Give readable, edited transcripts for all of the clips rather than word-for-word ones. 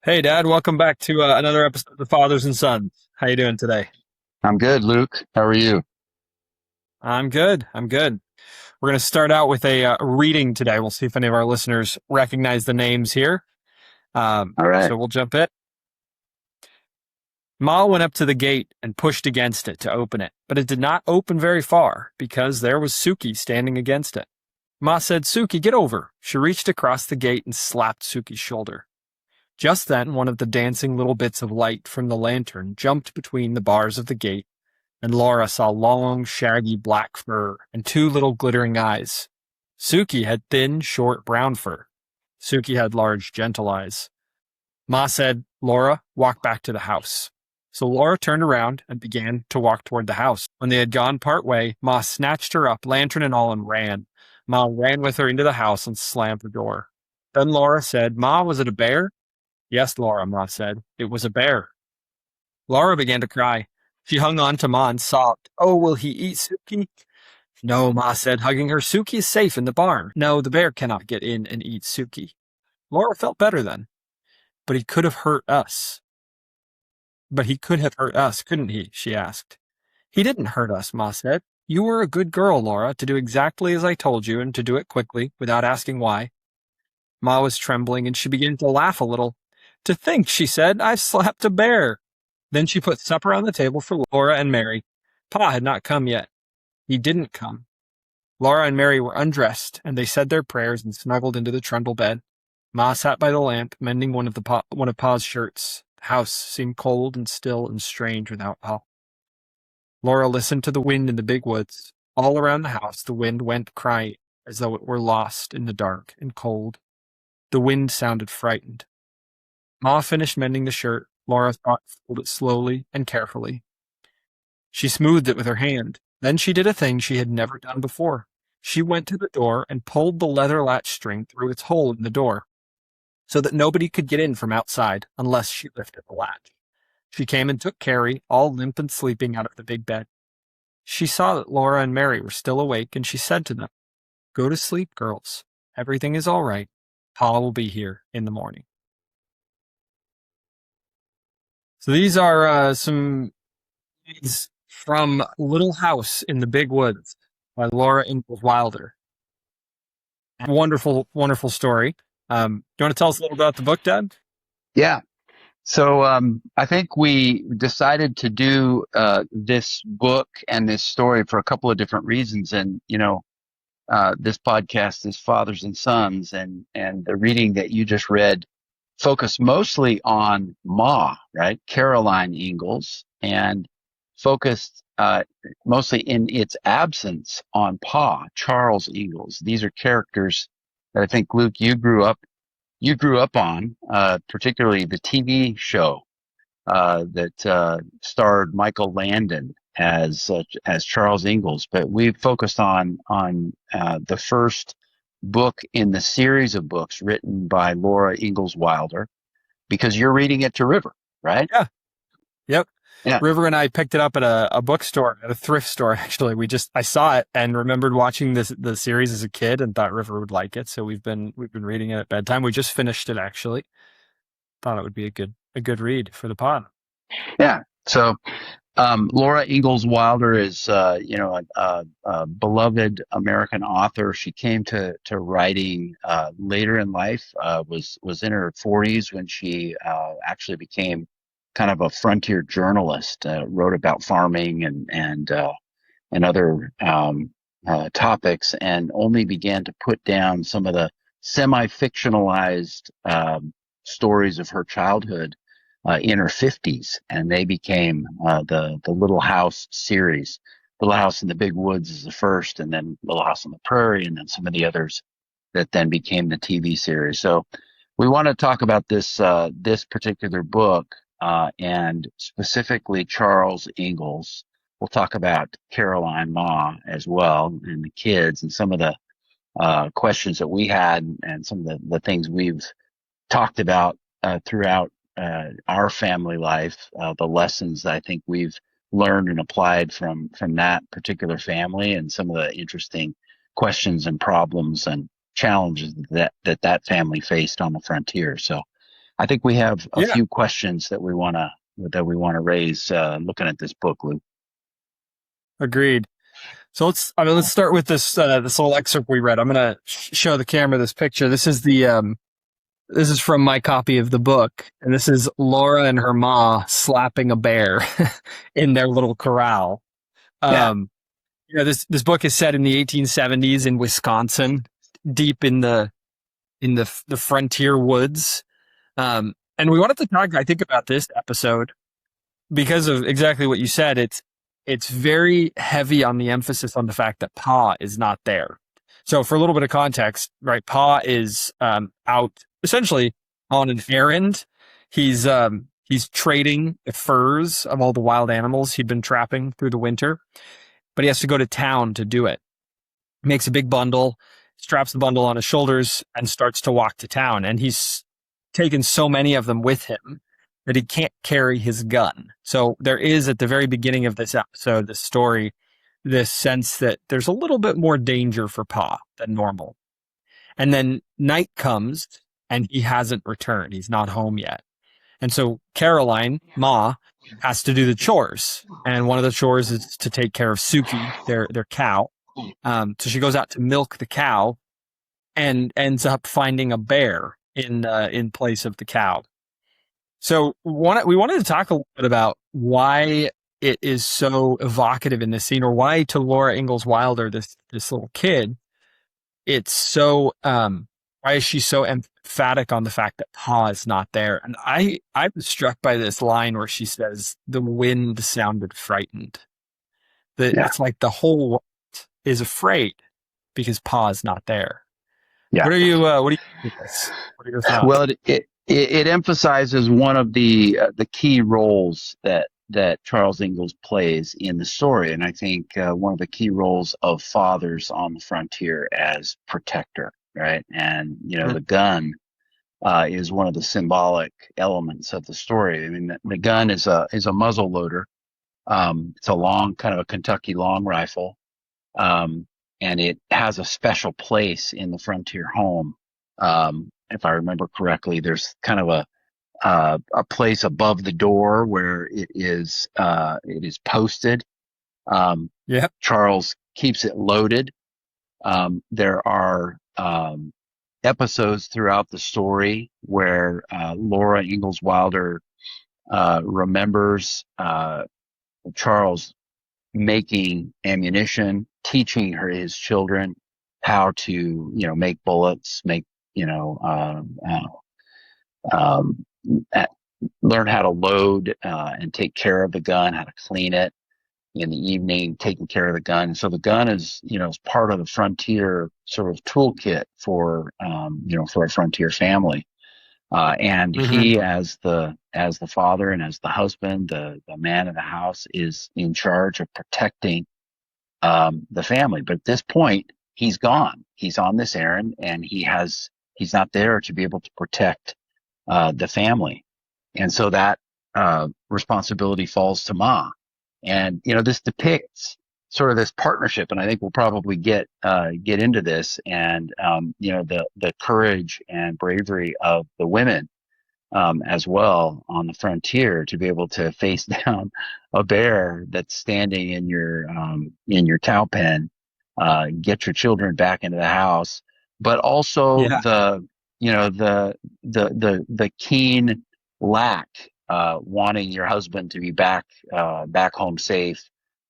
Hey, Dad. Welcome back to another episode of the Fathers and Sons. How you doing today? I'm good, Luke. How are you? I'm good. I'm good. We're going to start out with a reading today. We'll see if any of our listeners recognize the names here. All right. So we'll jump in. Ma went up to the gate and pushed against it to open it, but it did not open very far because there was Suki standing against it. Ma said, "Suki, get over." She reached across the gate and slapped Suki's shoulder. Just then, one of the dancing little bits of light from the lantern jumped between the bars of the gate, and Laura saw long, shaggy black fur and two little glittering eyes. Suki had thin, short brown fur. Suki had large, gentle eyes. Ma said, "Laura, walk back to the house." So Laura turned around and began to walk toward the house. When they had gone part way, Ma snatched her up, lantern and all, and ran. Ma ran with her into the house and slammed the door. Then Laura said, "Ma, was it a bear?" "Yes, Laura," Ma said. "It was a bear." Laura began to cry. She hung on to Ma and sobbed, "Oh, will he eat Suki?" "No," Ma said, hugging her. "Suki is safe in the barn. No, the bear cannot get in and eat Suki." Laura felt better then. But he could have hurt us. But he could have hurt us, couldn't he? She asked. "He didn't hurt us," Ma said. "You were a good girl, Laura, to do exactly as I told you and to do it quickly, without asking why." Ma was trembling and she began to laugh a little. "To think," she said, "I've slapped a bear." Then she put supper on the table for Laura and Mary. Pa had not come yet. He didn't come. Laura and Mary were undressed, and they said their prayers and snuggled into the trundle bed. Ma sat by the lamp, mending one of Pa's shirts. The house seemed cold and still and strange without Pa. Laura listened to the wind in the big woods. All around the house, the wind went crying, as though it were lost in the dark and cold. The wind sounded frightened. Ma finished mending the shirt. Laura folded it slowly and carefully. She smoothed it with her hand. Then she did a thing she had never done before. She went to the door and pulled the leather latch string through its hole in the door, so that nobody could get in from outside unless she lifted the latch. She came and took Carrie, all limp and sleeping, out of the big bed. She saw that Laura and Mary were still awake, and she said to them, "Go to sleep, girls. Everything is all right. Pa will be here in the morning." So these are some things from Little House in the Big Woods by Laura Ingalls Wilder. Wonderful, wonderful story. Do you want to tell us a little about the book, Dad? Yeah. I think we decided to do this book and this story for a couple of different reasons. This podcast is Fathers and Sons, and the reading that you just read focused mostly on Ma, right? Caroline Ingalls, and focused mostly in its absence on Pa, Charles Ingalls. These are characters that I think, Luke, you grew up on, particularly the TV show that starred Michael Landon as Charles Ingalls. But we focused on the first book in the series of books written by Laura Ingalls Wilder, because you're reading it to River, right? Yeah. Yep. Yeah. River and I picked it up at a bookstore, at a thrift store, actually. I saw it and remembered watching the series as a kid and thought River would like it. So we've been reading it at bedtime. We just finished it, actually. Thought it would be a good read for the pod. Yeah. Laura Ingalls Wilder is, a beloved American author. She came to writing later in life. Was in her 40s when she actually became kind of a frontier journalist. Wrote about farming and other topics, and only began to put down some of the semi-fictionalized stories of her childhood in her 50s, and they became the Little House series. Little House in the Big Woods is the first, and then Little House on the Prairie, and then some of the others that then became the TV series. So we want to talk about this particular book, and specifically Charles Ingalls. We'll talk about Caroline Ma as well, and the kids, and some of the questions that we had, and some of the things we've talked about throughout our family life, the lessons I think we've learned and applied from that particular family, and some of the interesting questions and problems and challenges that family faced on the frontier. So I think we have a Yeah, few questions that we want to raise looking at this book, Luke. agreed. So let's start with this little excerpt we read. I'm gonna show the camera this picture. This is from my copy of the book, and this is Laura and her ma slapping a bear in their little corral. Yeah, Um, this book is set in the 1870s in Wisconsin, deep in the frontier woods. And we wanted to talk, I think, about this episode because of exactly what you said. It's very heavy on the emphasis on the fact that Pa is not there. So for a little bit of context, right? Pa is out essentially on an errand. He's trading the furs of all the wild animals he'd been trapping through the winter, but he has to go to town to do it. Makes a big bundle, straps the bundle on his shoulders, and starts to walk to town. And he's taken so many of them with him that he can't carry his gun. So there is, at the very beginning of this episode, this story, this sense that there's a little bit more danger for Pa than normal. And then night comes and he hasn't returned. He's not home yet. And so Caroline, Ma, has to do the chores. And one of the chores is to take care of Suki, their cow. So she goes out to milk the cow and ends up finding a bear in place of the cow. So we wanted to talk a little bit about why it is so evocative in this scene, or why to Laura Ingalls Wilder, this little kid, it's so why is she so emphatic on the fact that Pa is not there? And I'm struck by this line where she says, "The wind sounded frightened." That yeah, it's like the whole world is afraid because Pa is not there. yeah. What do you think of this? What are your thoughts? Well, it emphasizes one of the key roles that Charles Ingalls plays in the story, and I think one of the key roles of fathers on the frontier as protector, right? And Mm. the gun is one of the symbolic elements of the story. I mean, the gun is a muzzle loader. It's a long, kind of a Kentucky long rifle, and it has a special place in the frontier home. If I remember correctly, there's kind of a place above the door where it is posted. Yeah. Charles keeps it loaded. There are episodes throughout the story where Laura Ingalls Wilder remembers Charles making ammunition, teaching his children how to make bullets, make you know uh, learn how to load and take care of the gun, how to clean it in the evening, taking care of the gun. So the gun is part of the frontier sort of toolkit for for a frontier family. And Mm-hmm. he, as the father and as the husband, the man of the house, is in charge of protecting the family. But at this point, he's gone. He's on this errand, and he's not there to be able to protect the family. And so that responsibility falls to Ma. And this depicts sort of this partnership, and I think we'll probably get into this, and the courage and bravery of the women as well on the frontier to be able to face down a bear that's standing in your cow pen, get your children back into the house, but also Yeah. the keen lack, wanting your husband to be back home safe,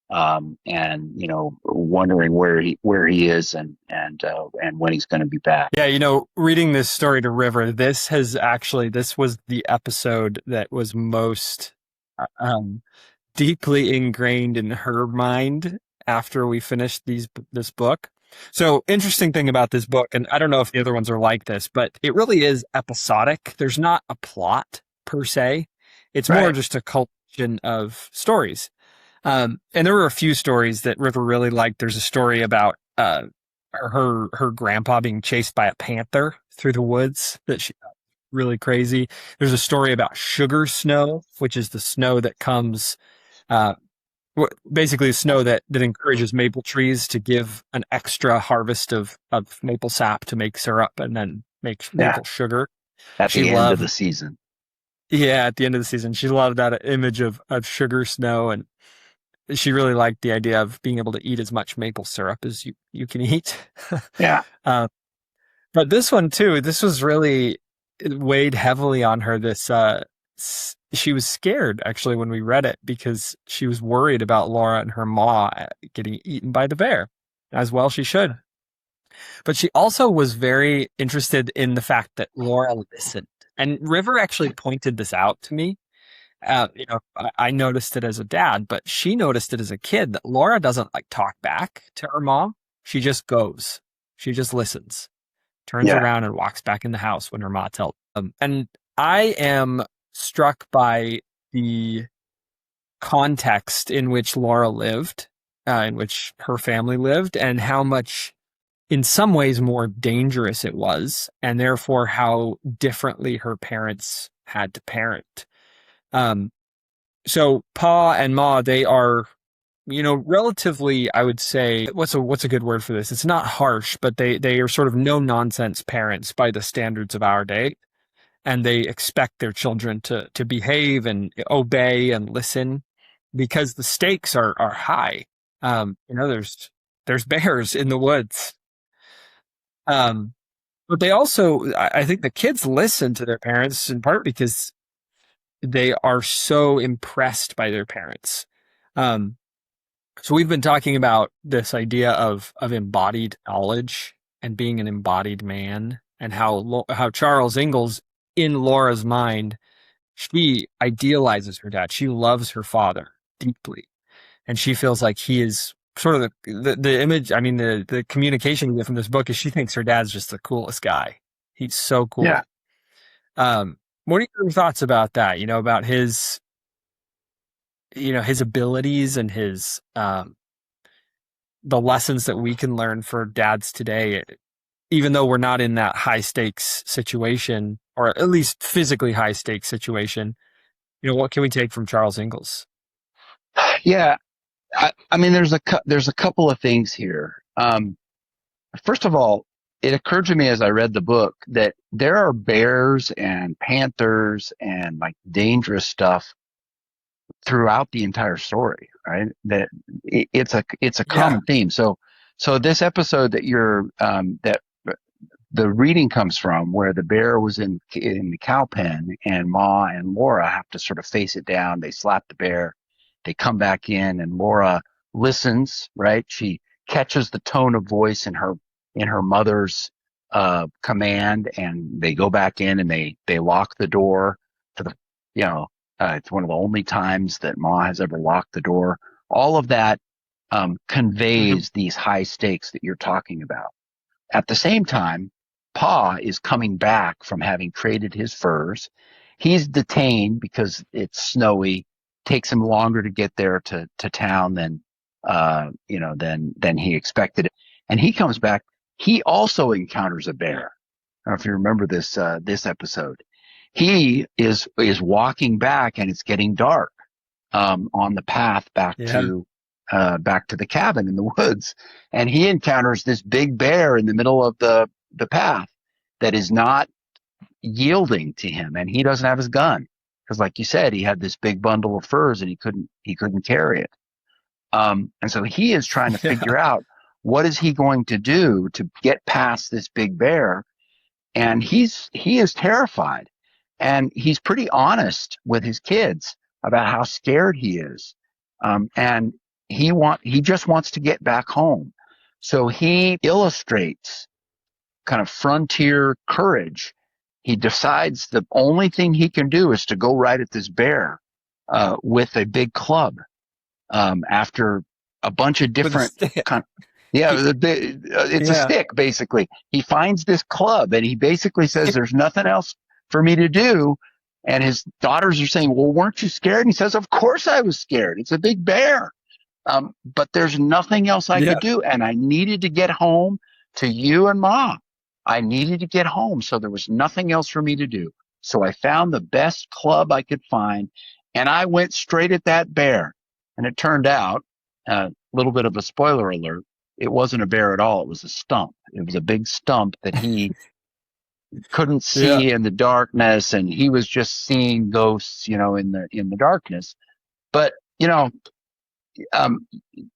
and wondering where he is and when he's going to be back. Yeah, reading this story to River, this was the episode that was most um, deeply ingrained in her mind after we finished this book. So interesting thing about this book, and I don't know if the other ones are like this, but it really is episodic. There's not a plot per se. It's more Right. just a collection of stories. And there were a few stories that River really liked. There's a story about her grandpa being chased by a panther through the woods that she really crazy. There's a story about sugar snow, which is the snow that comes basically the snow that encourages maple trees to give an extra harvest of maple sap to make syrup and then make Yeah. maple sugar. At She the end of loved the season. Yeah, at the end of the season, she loved that image of sugar snow, and she really liked the idea of being able to eat as much maple syrup as you can eat. Yeah. uh, but this one too, this was really it weighed heavily on her. She was scared actually when we read it because she was worried about Laura and her ma getting eaten by the bear, as well she should. But she also was very interested in the fact that Laura listened. And River actually pointed this out to me. I noticed it as a dad, but she noticed it as a kid that Laura doesn't like talk back to her mom. She just goes. She just listens, turns Yeah. around and walks back in the house when her mom tells them. And I am struck by the context in which Laura lived, in which her family lived, and how much in some ways more dangerous it was, and therefore how differently her parents had to parent. Um, so Pa and Ma, they are, relatively, I would say, what's a good word for this? It's not harsh, but they are sort of no nonsense parents by the standards of our day, and they expect their children to behave and obey and listen because the stakes are high. There's bears in the woods. Um, But they also, I think the kids listen to their parents in part because they are so impressed by their parents. Um, so we've been talking about this idea of embodied knowledge and being an embodied man, and how Charles Ingalls, in Laura's mind, she idealizes her dad. She loves her father deeply, and she feels like he is sort of the image. I mean, the communication you get from this book is she thinks her dad's just the coolest guy. He's so Yeah. cool. What are your thoughts about that? About his abilities and his the lessons that we can learn for dads today, even though we're not in that high stakes situation, or at least physically high stakes situation. What can we take from Charles Ingalls? Yeah. I mean, there's a couple of things here. First of all, it occurred to me as I read the book that there are bears and panthers and like dangerous stuff throughout the entire story, right? That it's a Yeah. common theme. So this episode that the reading comes from, where the bear was in the cow pen, and Ma and Laura have to sort of face it down. They slap the bear, they come back in, and Laura listens, right? She catches the tone of voice in her mother's command, and they go back in and they lock the door to the you know it's one of the only times that Ma has ever locked the door. All of that Mhm. conveys these high stakes that you're talking about. At the same time, Pa is coming back from having traded his furs. He's detained because it's snowy. Takes him longer to get there to town than he expected. And he comes back. He also encounters a bear. I don't know if you remember this episode. He is walking back, and it's getting dark on the path Yeah. back to the cabin in the woods, and he encounters this big bear in the middle of the path that is not yielding to him, and he doesn't have his gun because, like you said, he had this big bundle of furs and he couldn't carry it. And so he is trying to Yeah. figure out what is he going to do to get past this big bear, and he is terrified, and he's pretty honest with his kids about how scared he is, and he just wants to get back home. So he illustrates kind of frontier courage. He decides the only thing he can do is to go right at this bear with a big club. After a bunch of With a different stick. kind, yeah, He, it's a yeah. stick basically. He finds this club and he basically says, "There's nothing else for me to do." And his daughters are saying, "Well, weren't you scared?" And he says, "Of course I was scared. It's a big bear, but there's nothing else I Yeah. could do, and I needed to get home to you and Mom. I needed to get home, so there was nothing else for me to do. So I found the best club I could find, and I went straight at that bear." And it turned out, a little bit of a spoiler alert, it wasn't a bear at all. It was a stump. It was a big stump that he couldn't Yeah. see in the darkness, and he was just seeing ghosts, in the darkness. But um,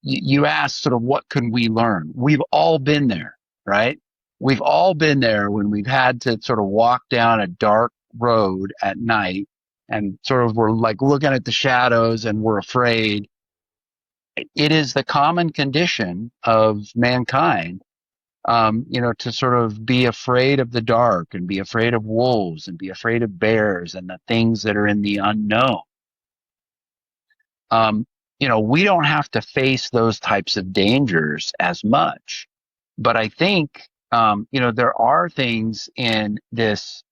you asked sort of what can we learn? We've all been there, right? We've all been there when we've had to sort of walk down a dark road at night and sort of we're like looking at the shadows and we're afraid. It is the common condition of mankind, to sort of be afraid of the dark and be afraid of wolves and be afraid of bears and the things that are in the unknown. um, we don't have to face those types of dangers as much. But I think, there are things in this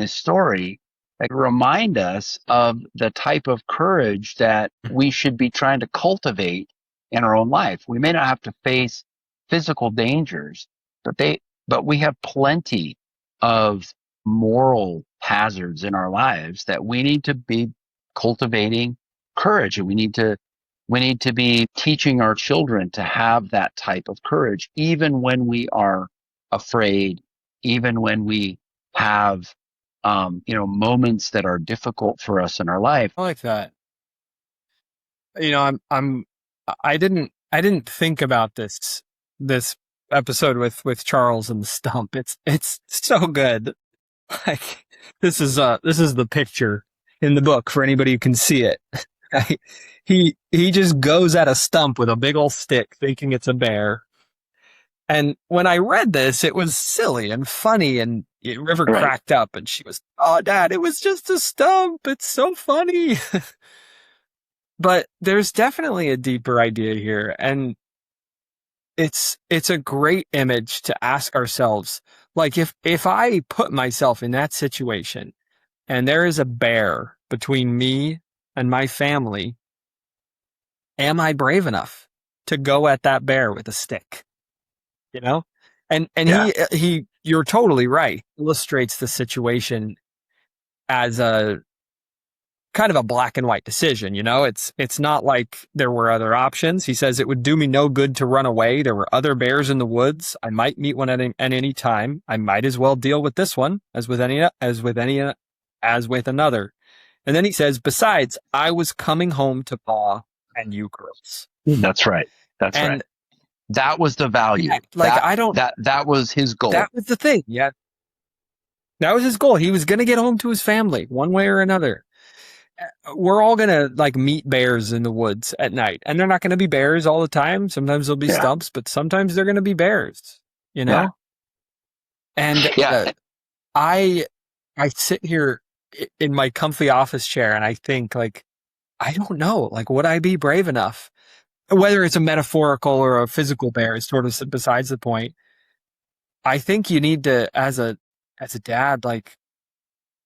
story that remind us of the type of courage that we should be trying to cultivate in our own life. We may not have to face physical dangers, but we have plenty of moral hazards in our lives that we need to be cultivating courage, and we need to be teaching our children to have that type of courage, even when we are afraid, even when we have, moments that are difficult for us in our life. I like that. I'm I didn't think about this episode with Charles and the stump. It's so good. Like this is the picture in the book for anybody who can see it. Right? He just goes at a stump with a big old stick thinking it's a bear. And when I read this, it was silly and funny, and River Right. cracked up and she was, "Oh, Dad, it was just a stump. It's so funny." But there's definitely a deeper idea here, and it's a great image to ask ourselves, like if I put myself in that situation and there is a bear between me and my family, am I brave enough to go at that bear with a stick? You know? And Yeah. he you're totally right. Illustrates the situation as a kind of a black and white decision, It's not like there were other options. He says it would do me no good to run away. There were other bears in the woods. I might meet one at any time. I might as well deal with this one as with another. And then he says, besides, I was coming home to Pa and you girls. That's right. That's right. And That was the value. yeah, like that I don't that was his goal. that was the thing. Yeah. That was his goal. He was gonna get home to his family one way or another. We're all gonna like meet bears in the woods at night, and they're not gonna be bears all the time. Sometimes they'll be Yeah. stumps, but sometimes they're gonna be bears, Yeah. And Yeah. I sit here in my comfy office chair and I think, like, I don't know, like, would I be brave enough? Whether it's a metaphorical or a physical bear is sort of besides the point. I think you need to, as a dad, like,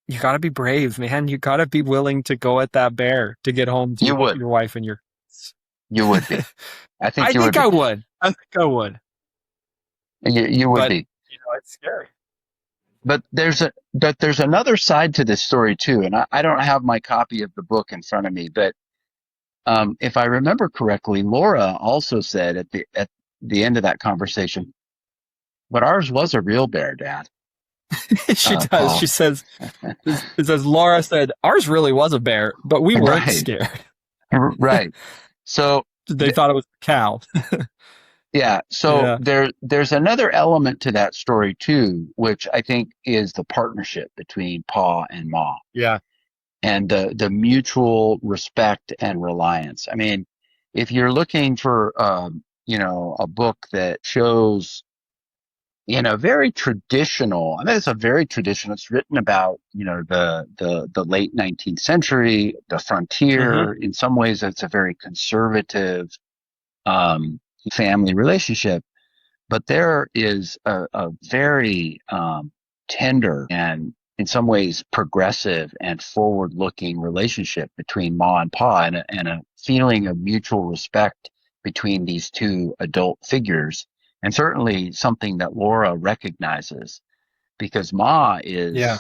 you gotta be brave, man. You gotta be willing to go at that bear to get home to You would. your wife and your kids. You would be. I think I you think would I be. would. I think I would. You would But be. it's scary. But there's another side to this story too, and I don't have my copy of the book in front of me, but if I remember correctly, Laura also said at the end of that conversation, but ours was a real bear, Dad. She does. Paul. She says, it says, Laura said, ours really was a bear, but we weren't Right. scared. Right. So They thought it was a cow. yeah. So Yeah. there's another element to that story too, which I think is the partnership between Pa and Ma, Yeah. and the mutual respect and reliance. I mean, if you're looking for a book that shows very traditional. I mean, it's a very traditional. It's written about the late 19th century, the frontier. In some ways, it's a very conservative family relationship. But there is a very tender and in some ways progressive and forward-looking relationship between Ma and Pa, and a feeling of mutual respect between these two adult figures, and certainly something that Laura recognizes, because Ma is Yeah.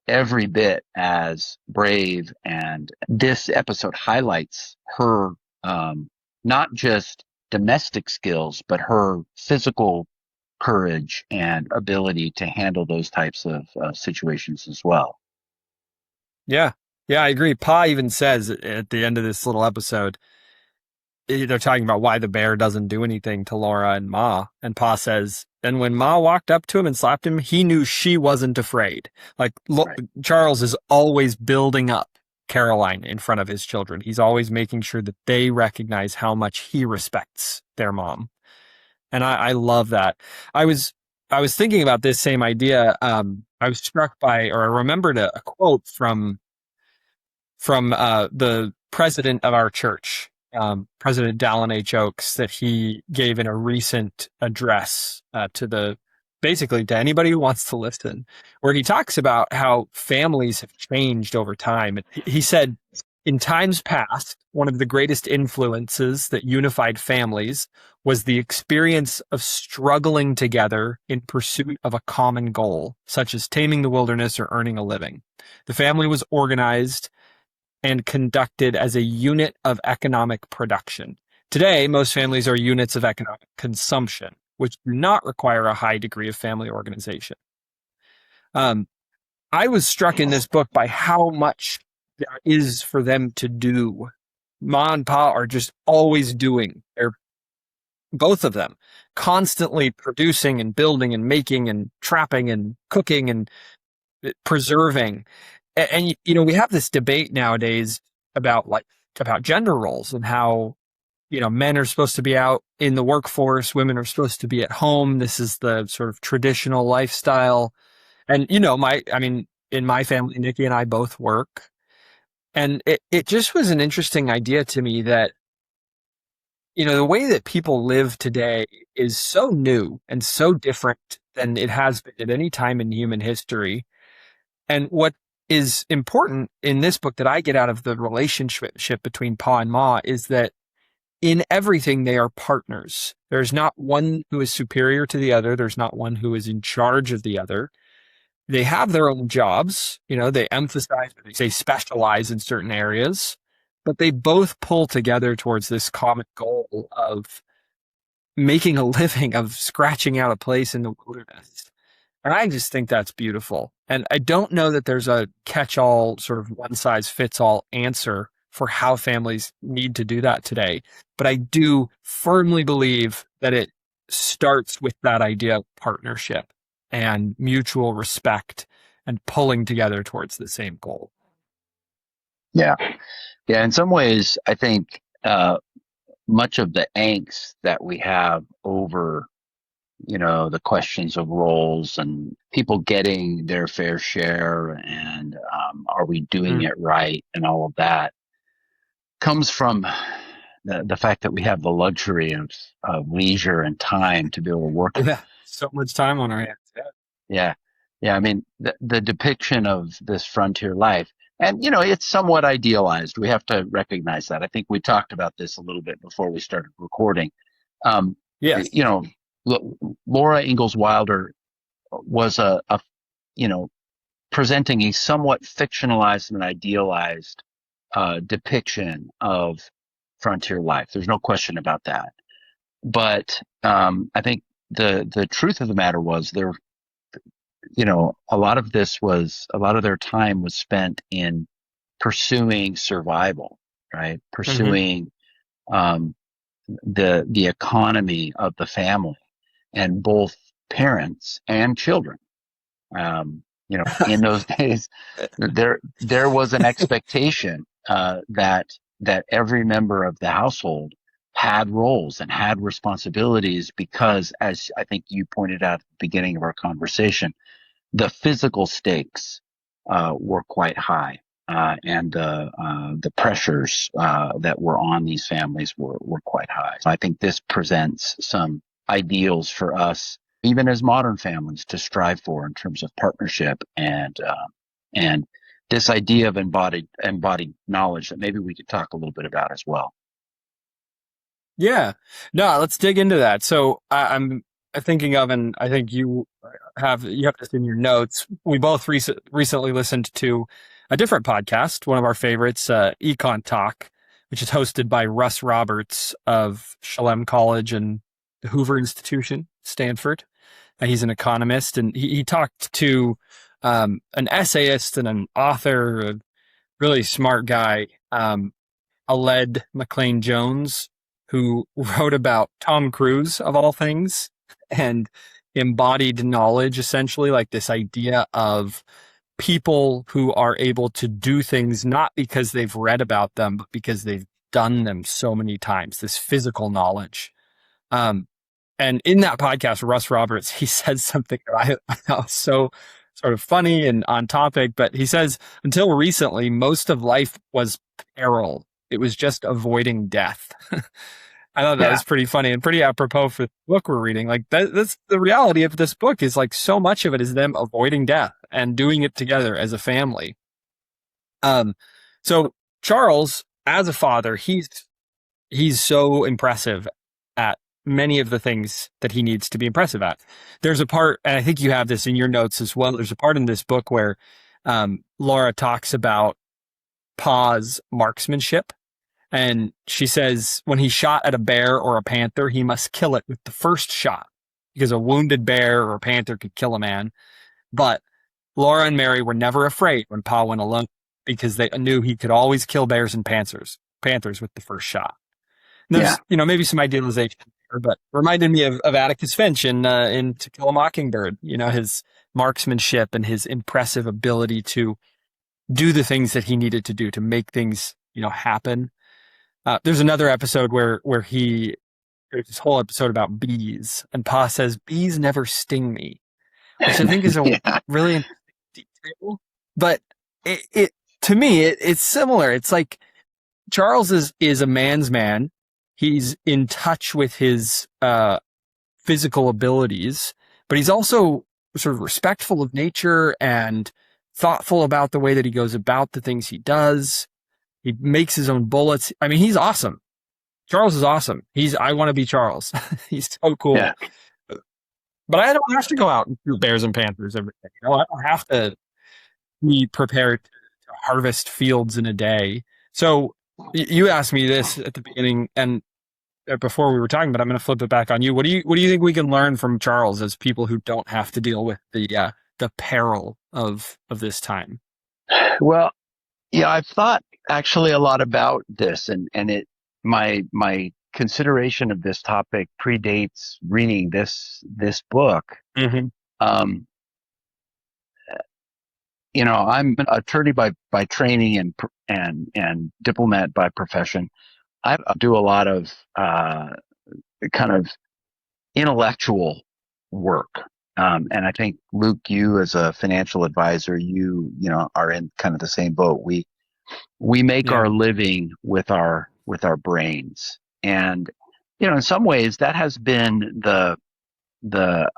every bit as brave, and this episode highlights her not just domestic skills, but her physical courage and ability to handle those types of situations as well. Yeah. Yeah, I agree. Pa even says at the end of this little episode, they're talking about why the bear doesn't do anything to Laura and Ma. And Pa says, and when Ma walked up to him and slapped him, he knew she wasn't afraid. Like Right. Charles is always building up Caroline in front of his children. He's always making sure that they recognize how much he respects their mom. And I love that. I was thinking about this same idea. I was struck by, or I remembered a quote from the president of our church, President Dallin H. Oaks, that he gave in a recent address basically to anybody who wants to listen, where he talks about how families have changed over time. He said, in times past, one of the greatest influences that unified families was the experience of struggling together in pursuit of a common goal, such as taming the wilderness or earning a living. The family was organized and conducted as a unit of economic production. Today, most families are units of economic consumption, which do not require a high degree of family organization. I was struck in this book by how much there is for them to do. Ma and Pa are just always doing. They're both of them constantly producing and building and making and trapping and cooking and preserving. And we have this debate nowadays about gender roles and how, men are supposed to be out in the workforce, women are supposed to be at home. This is the sort of traditional lifestyle. And, in my family, Nikki and I both work. And it just was an interesting idea to me that, the way that people live today is so new and so different than it has been at any time in human history. And what is important in this book that I get out of the relationship between Pa and Ma is that in everything, they are partners. There's not one who is superior to the other. There's not one who is in charge of the other. They have their own jobs. They emphasize, they specialize in certain areas, but they both pull together towards this common goal of making a living, of scratching out a place in the wilderness. And I just think that's beautiful. And I don't know that there's a catch-all sort of one-size-fits-all answer for how families need to do that today. But I do firmly believe that it starts with that idea of partnership and mutual respect and pulling together towards the same goal. Yeah. Yeah. In some ways, I think much of the angst that we have over the questions of roles and people getting their fair share and are we doing it right and all of that comes from the fact that we have the luxury of leisure and time to be able to work. Yeah, so much time on our hands. Yeah. Yeah. I mean, the depiction of this frontier life, and, it's somewhat idealized. We have to recognize that. I think we talked about this a little bit before we started recording. Yes. Laura Ingalls Wilder was presenting a somewhat fictionalized and idealized depiction of frontier life. There's no question about that. But I think the truth of the matter was a lot of their time was spent in pursuing survival, right? Pursuing the economy of the family and both parents and children. In those days, there was an expectation that every member of the household had roles and had responsibilities because, as I think you pointed out at the beginning of our conversation, the physical stakes were quite high, and the pressures that were on these families were quite high. So I think this presents some ideals for us, even as modern families, to strive for in terms of partnership and this idea of embodied knowledge that maybe we could talk a little bit about as well. Yeah, no, let's dig into that. So I'm thinking of, and I think you have this in your notes. We both recently listened to a different podcast, one of our favorites, Econ Talk, which is hosted by Russ Roberts of Shalem College and the Hoover Institution, Stanford. He's an economist, and he talked to an essayist and an author, a really smart guy, Aled McLean Jones, who wrote about Tom Cruise, of all things, and embodied knowledge, essentially, like this idea of people who are able to do things not because they've read about them, but because they've done them so many times, this physical knowledge. Um, and in that podcast, Russ Roberts, he said something that I thought was so sort of funny and on topic, but he says, until recently, most of life was peril. It was just avoiding death. I thought that Yeah. was pretty funny and pretty apropos for the book we're reading. Like that's the reality of this book is like so much of it is them avoiding death and doing it together as a family. So Charles, as a father, he's so impressive at many of the things that he needs to be impressive at. There's a part, and I think you have this in your notes as well. There's a part in this book where Laura talks about Pa's marksmanship. And she says when he shot at a bear or a panther, he must kill it with the first shot because a wounded bear or a panther could kill a man. But Laura and Mary were never afraid when Pa went alone because they knew he could always kill bears and panthers with the first shot. And there's, maybe some idealization there, but reminded me of Atticus Finch in To Kill a Mockingbird, his marksmanship and his impressive ability to do the things that he needed to do to make things, happen. There's another episode where there's this whole episode about bees, and Pa says, bees never sting me, which I think is a really interesting detail. But it to me, it's similar. It's like Charles is a man's man. He's in touch with his physical abilities, but he's also sort of respectful of nature and thoughtful about the way that he goes about the things he does. He makes his own bullets. I mean, he's awesome. Charles is awesome. I want to be Charles. He's so cool. Yeah. But I don't have to go out and shoot bears and panthers every day. I don't have to be prepared to harvest fields in a day. So you asked me this at the beginning and before we were talking, but I'm going to flip it back on you. What do you think we can learn from Charles as people who don't have to deal with the peril of this time? Well, I've thought actually a lot about this, and my consideration of this topic predates reading this book. Mm-hmm. I'm an attorney by training and diplomat by profession. I do a lot of kind of intellectual work. And I think, Luke, you as a financial advisor, you are in kind of the same boat. We make our living with our brains. And, in some ways that has been the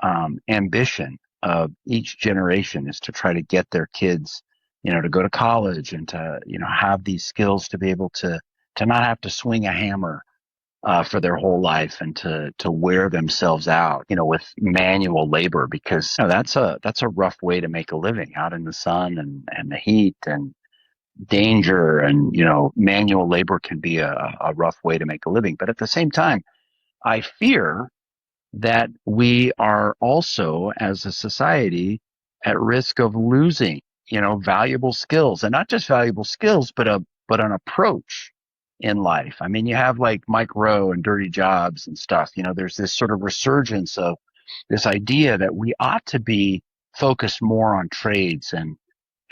ambition of each generation, is to try to get their kids, to go to college and to, have these skills to be able to not have to swing a hammer for their whole life and to wear themselves out, with manual labor, because that's a rough way to make a living, out in the sun and the heat and danger, and manual labor can be a rough way to make a living. But at the same time, I fear that we are also, as a society, at risk of losing, valuable skills, and not just valuable skills, but an approach in life. I mean, you have like Mike Rowe and Dirty Jobs and stuff. There's this sort of resurgence of this idea that we ought to be focused more on trades and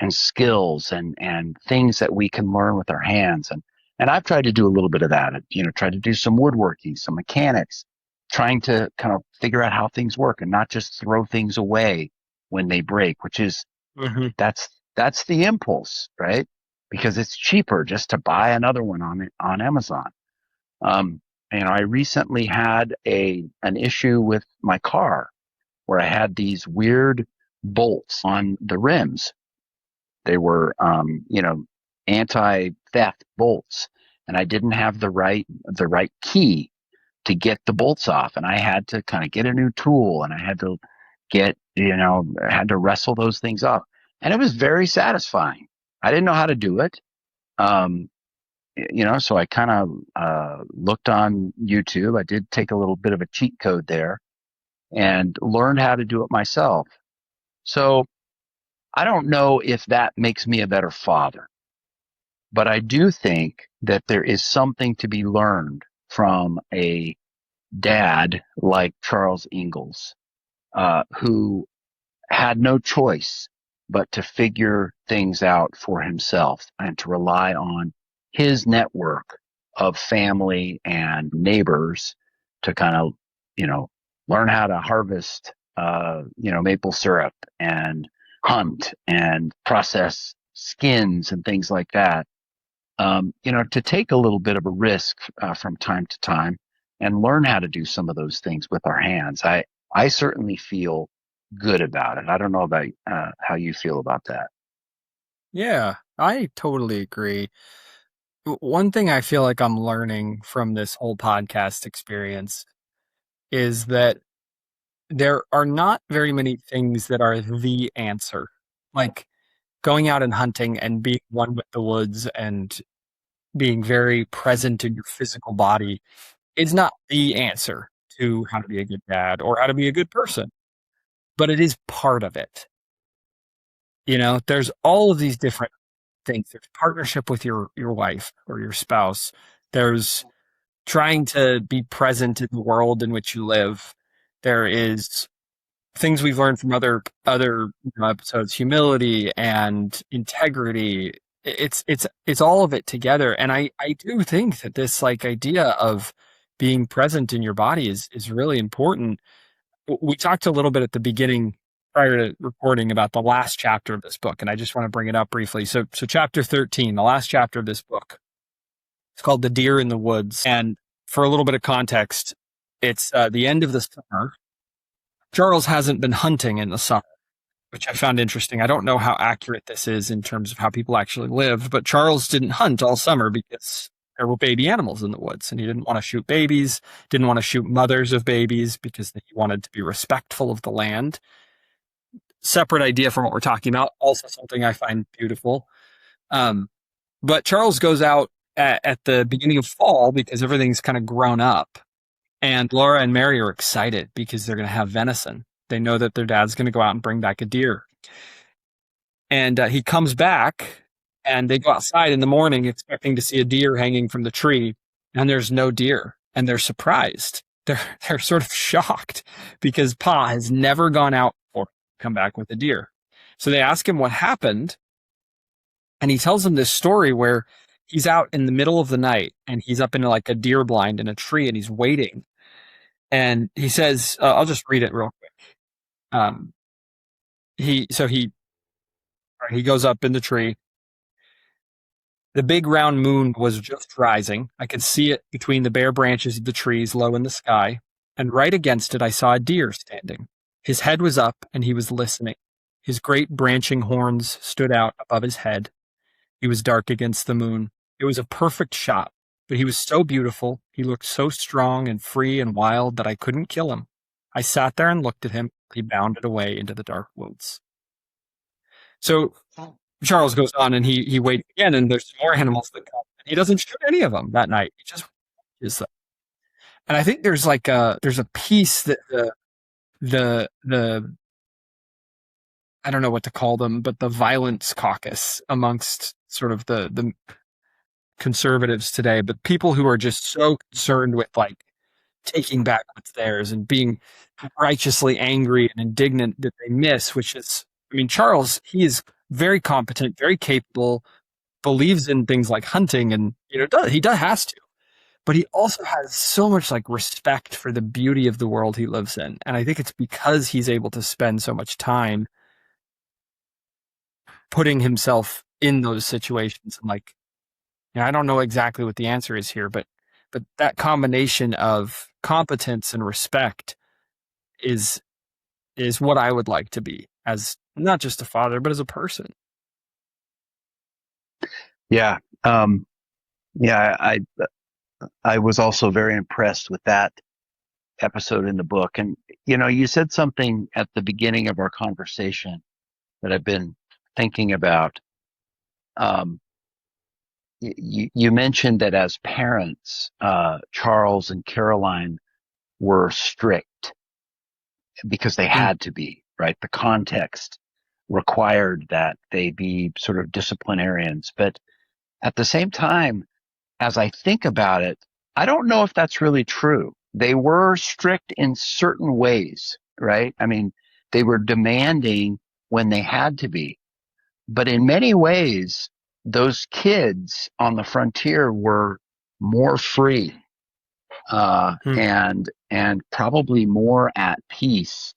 skills and things that we can learn with our hands. And I've tried to do a little bit of that, tried to do some woodworking, some mechanics, trying to kind of figure out how things work and not just throw things away when they break, which is, that's the impulse, right? Because it's cheaper just to buy another one on Amazon. I recently had an issue with my car where I had these weird bolts on the rims. They were, anti-theft bolts, and I didn't have the right key to get the bolts off, and I had to kind of get a new tool, and I had to had to wrestle those things off, and it was very satisfying. I didn't know how to do it. So I kind of looked on YouTube. I did take a little bit of a cheat code there, and learned how to do it myself. So I don't know if that makes me a better father, but I do think that there is something to be learned from a dad like Charles Ingalls, who had no choice but to figure things out for himself and to rely on his network of family and neighbors to kind of, you know, learn how to harvest, maple syrup and hunt and process skins and things like that. To take a little bit of a risk from time to time and learn how to do some of those things with our hands. I certainly feel good about it. I don't know about how you feel about that. Yeah, I totally agree. One thing I feel like I'm learning from this whole podcast experience is that there are not very many things that are the answer. Like going out and hunting and being one with the woods and being very present in your physical body is not the answer to how to be a good dad or how to be a good person, but it is part of it. There's all of these different things. There's partnership with your wife or your spouse. There's trying to be present in the world in which you live. There is things we've learned from other episodes, humility and integrity. It's all of it together. And I do think that this like idea of being present in your body is really important. We talked a little bit at the beginning prior to recording about the last chapter of this book, and I just want to bring it up briefly. So chapter 13, the last chapter of this book, it's called The Deer in the Woods. And for a little bit of context, it's the end of the summer. Charles hasn't been hunting in the summer, which I found interesting. I don't know how accurate this is in terms of how people actually lived, but Charles didn't hunt all summer because there were baby animals in the woods and he didn't want to shoot babies, didn't want to shoot mothers of babies because he wanted to be respectful of the land. Separate idea from what we're talking about. Also something I find beautiful. But Charles goes out at the beginning of fall because everything's kind of grown up. And Laura and Mary are excited because they're going to have venison. They know that their dad's going to go out and bring back a deer. And he comes back and they go outside in the morning expecting to see a deer hanging from the tree. And there's no deer. And they're surprised. They're sort of shocked because Pa has never gone out or come back with a deer. So they ask him what happened. And he tells them this story where he's out in the middle of the night and he's up in like a deer blind in a tree and he's waiting. And he says, I'll just read it real quick. He goes up in the tree. The big round moon was just rising. I could see it between the bare branches of the trees low in the sky. And right against it, I saw a deer standing. His head was up and he was listening. His great branching horns stood out above his head. He was dark against the moon. It was a perfect shot, but he was so beautiful. He looked so strong and free and wild that I couldn't kill him. I sat there and looked at him. He bounded away into the dark woods. So Charles goes on and he waits again, and there's more animals that come. He doesn't shoot any of them that night. He just is them. And I think there's a piece that the I don't know what to call them, but the violence caucus amongst sort of the conservatives today, but people who are just so concerned with like taking back what's theirs and being righteously angry and indignant that they miss, which is, I mean, Charles, he is very competent, very capable, believes in things like hunting and, has to, but he also has so much like respect for the beauty of the world he lives in. And I think it's because he's able to spend so much time putting himself in those situations and like, I don't know exactly what the answer is here, but that combination of competence and respect is what I would like to be as not just a father, but as a person. Yeah. I was also very impressed with that episode in the book. And, you said something at the beginning of our conversation that I've been thinking about. You mentioned that as parents, Charles and Caroline were strict. because they Mm. had to be, right? The context required that they be sort of disciplinarians. But at the same time, as I think about it, I don't know if that's really true. They were strict in certain ways, right? I mean, they were demanding when they had to be. But in many ways, those kids on the frontier were more free, Mm. and probably more at peace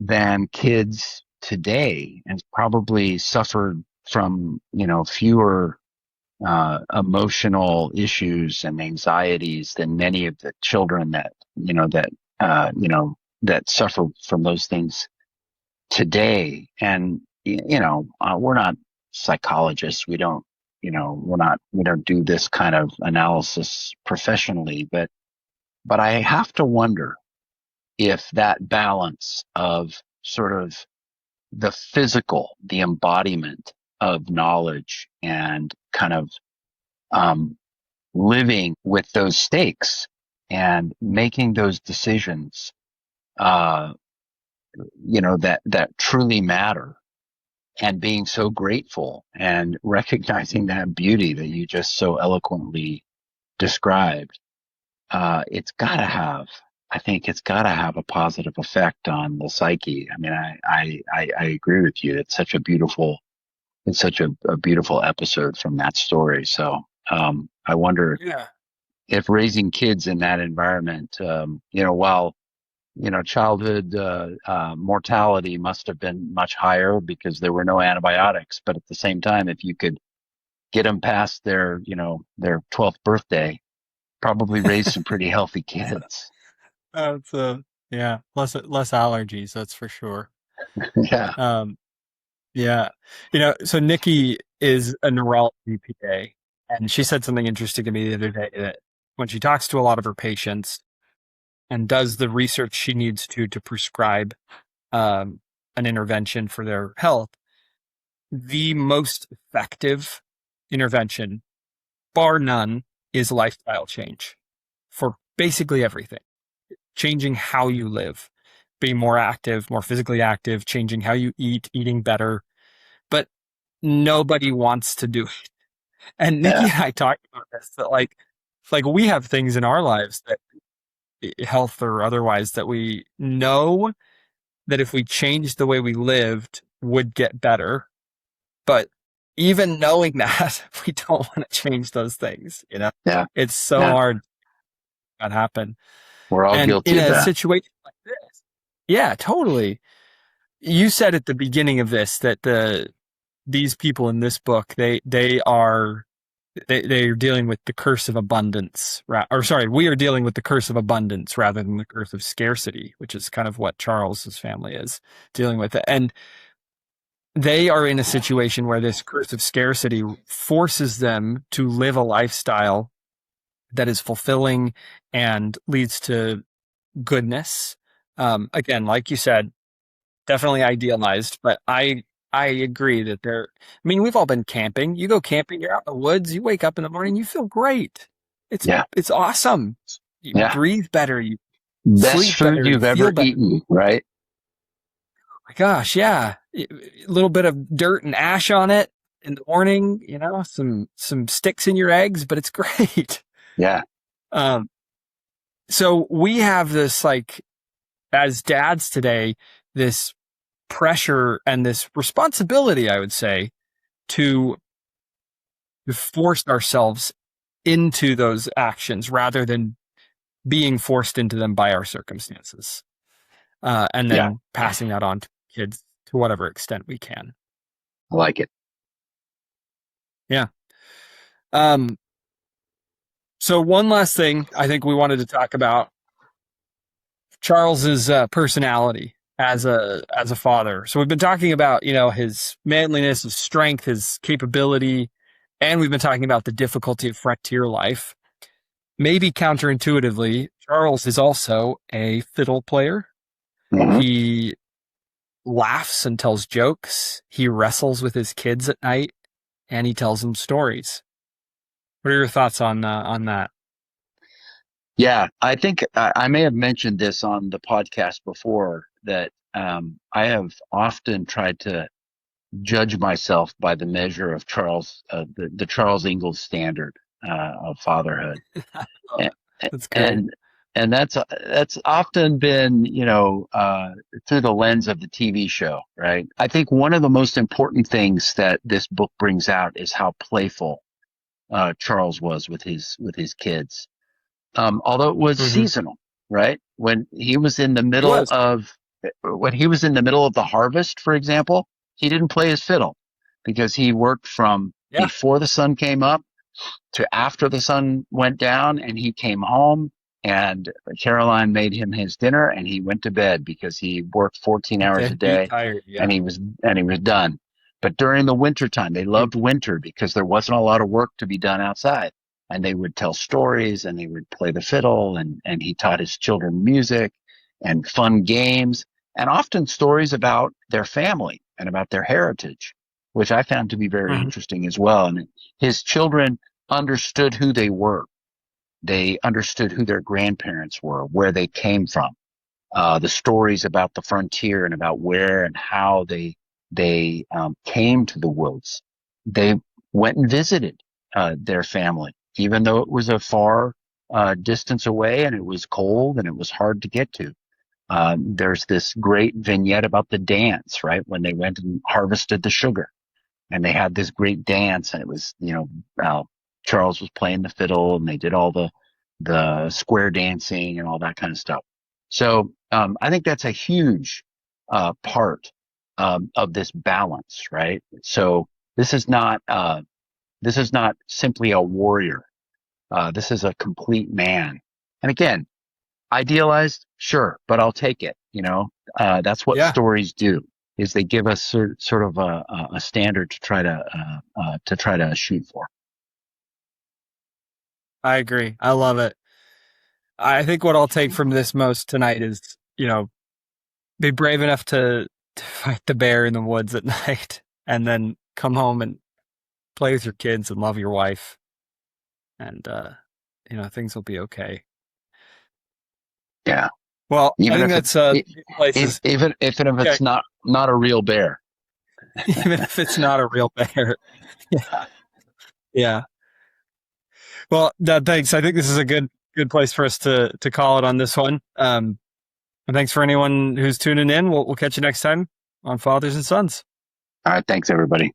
than kids today, and probably suffered from, fewer emotional issues and anxieties than many of the children that suffer from those things today. And we're not psychologists. We don't do this kind of analysis professionally, but I have to wonder if that balance of sort of the physical, the embodiment of knowledge, and kind of um, living with those stakes and making those decisions, uh, that truly matter, and being so grateful and recognizing that beauty that you just so eloquently described. I think it's gotta have a positive effect on the psyche. I mean, I agree with you. It's such a beautiful episode from that story. So, I wonder Yeah. if raising kids in that environment, while, childhood, mortality must have been much higher because there were no antibiotics. But at the same time, if you could get them past their 12th birthday, probably raise some pretty healthy kids. It's yeah, less allergies, that's for sure. Yeah. Um, yeah. So Nikki is a neurology PA, and she said something interesting to me the other day that when she talks to a lot of her patients and does the research she needs to prescribe um, an intervention for their health, the most effective intervention, bar none, is lifestyle change for basically everything. Changing how you live, being more active, more physically active, changing how you eat, eating better. But nobody wants to do it. And Nikki Yeah. and I talked about this, that like we have things in our lives that health or otherwise that we know that if we changed the way we lived would get better. But even knowing that, we don't want to change those things. Yeah. It's so Yeah. hard to not happen. We're all And in guilty of a that. situation like this, yeah, totally. You said at the beginning of this that these people in this book, they're dealing with the curse of abundance, or sorry, we are dealing with the curse of abundance rather than the curse of scarcity, which is kind of what Charles's family is dealing with. And they are in a situation where this curse of scarcity forces them to live a lifestyle that is fulfilling and leads to goodness. Again, like you said, definitely idealized, but I agree that I mean, we've all been camping. You go camping, you're out in the woods, you wake up in the morning, you feel great. It's Yeah. it's awesome. You Yeah. breathe better, you Best sleep food better, you you've feel ever better. eaten, right? My gosh, yeah. A little bit of dirt and ash on it in the morning, some sticks in your eggs, but it's great. Yeah. Um, so we have this, like, as dads today, this pressure and this responsibility, I would say, to force ourselves into those actions rather than being forced into them by our circumstances, and Yeah. then passing that on to kids to whatever extent we can. I like it. Yeah. Um, so one last thing I think we wanted to talk about Charles's personality as a father. So we've been talking about his manliness, his strength, his capability, and we've been talking about the difficulty of frontier life. Maybe counterintuitively, Charles is also a fiddle player. Hmm. He laughs and tells jokes. He wrestles with his kids at night, and he tells them stories. What are your thoughts on that? Yeah, I think I may have mentioned this on the podcast before that I have often tried to judge myself by the measure of the Charles Ingalls standard of fatherhood, Oh, and that's great. and and that's often been through the lens of the TV show, right? I think one of the most important things that this book brings out is how playful Charles was with his kids, although it was Hmm. seasonal, right? It was. When he was in the middle of the harvest, for example, he didn't play his fiddle because he worked from Yeah. before the sun came up to after the sun went down, and he came home and Caroline made him his dinner and he went to bed because he worked 14 hours a Deadbeat day tired. Yeah. and he was done. But during the winter time, they Mm. loved winter because there wasn't a lot of work to be done outside. And they would tell stories and they would play the fiddle, and he taught his children music and fun games and often stories about their family and about their heritage, which I found to be very Mhm. interesting as well. And his children understood who they were. They understood who their grandparents were, where they came from, the stories about the frontier and about where and how they came to the woods. They went and visited their family, even though it was a far distance away and it was cold and it was hard to get to. There's this great vignette about the dance, right? When they went and harvested the sugar and they had this great dance, and it was, Charles was playing the fiddle and they did all the square dancing and all that kind of stuff. So I think that's a huge part of this balance, right? So this is not this is not simply a warrior. This is a complete man. And again, idealized, sure, but I'll take it. That's what Yeah, stories do. Is they give us sort of a standard to try to shoot for. I agree. I love it. I think what I'll take from this most tonight is, be brave enough to fight the bear in the woods at night and then come home and play with your kids and love your wife. And, things will be okay. Yeah, Well, I even think if it, that's a it good places. even if Yeah, it's not a real bear. even if it's not a real bear. Yeah. Yeah. Well, thanks. I think this is a good place for us to call it on this one. And thanks for anyone who's tuning in. We'll catch you next time on Fathers and Sons. All right, thanks everybody.